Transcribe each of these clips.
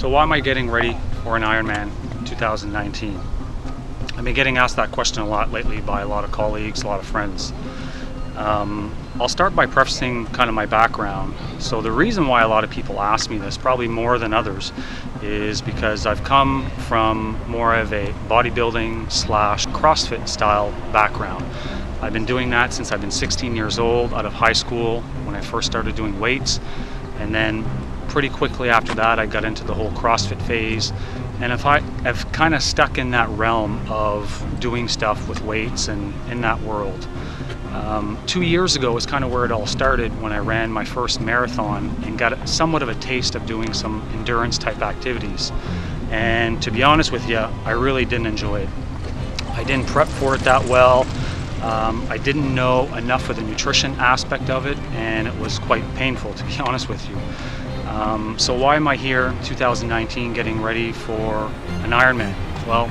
So why am I getting ready for an Ironman 2019? I've been getting asked that question a lot lately by a lot of colleagues, a lot of friends. I'll start by prefacing kind of my background. So the reason why a lot of people ask me this, probably more than others, is because I've come from more of a bodybuilding / CrossFit style background. I've been doing that since I've been 16 years old, out of high school, when I first started doing weights. And then pretty quickly after that, I got into the whole CrossFit phase. And I've kind of stuck in that realm of doing stuff with weights and in that world. 2 years ago is kind of where it all started, when I ran my first marathon and got somewhat of a taste of doing some endurance type activities. And to be honest with you, I really didn't enjoy it. I didn't prep for it that well. I didn't know enough of the nutrition aspect of it, and it was quite painful, to be honest with you. So why am I here 2019 getting ready for an Ironman? Well,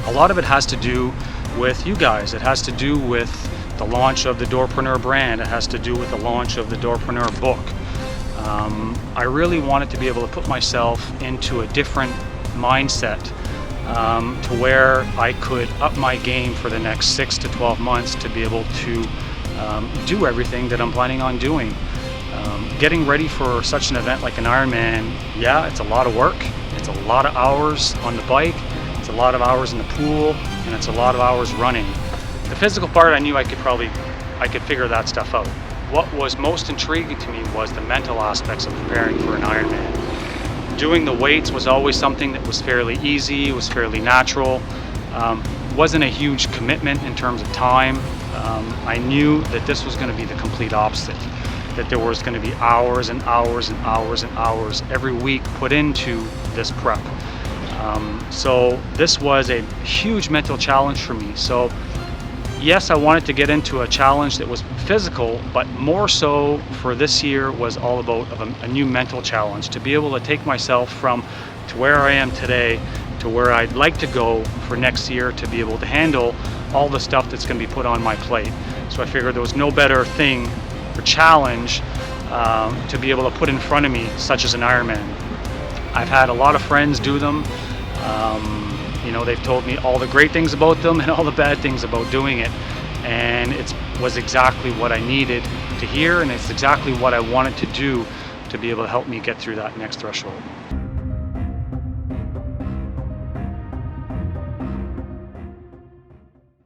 a lot of it has to do with you guys. It has to do with the launch of the Doorpreneur brand. It has to do with the launch of the Doorpreneur book. I really wanted to be able to put myself into a different mindset to where I could up my game for the next 6 to 12 months to be able to do everything that I'm planning on doing. Getting ready for such an event like an Ironman, yeah, it's a lot of work. It's a lot of hours on the bike. It's a lot of hours in the pool, and it's a lot of hours running. The physical part, I knew I could figure that stuff out. What was most intriguing to me was the mental aspects of preparing for an Ironman. Doing the weights was always something that was fairly easy, was fairly natural. Wasn't a huge commitment in terms of time. I knew that this was going to be the complete opposite, that there was going to be hours and hours and hours and hours every week put into this prep. So this was a huge mental challenge for me. So yes, I wanted to get into a challenge that was physical, but more so for this year was all about a new mental challenge, to be able to take myself from to where I am today to where I'd like to go for next year, to be able to handle all the stuff that's going to be put on my plate. So I figured there was no better thing or challenge to be able to put in front of me, such as an Ironman. I've had a lot of friends do them. They've told me all the great things about them and all the bad things about doing it. And it was exactly what I needed to hear, and it's exactly what I wanted to do to be able to help me get through that next threshold.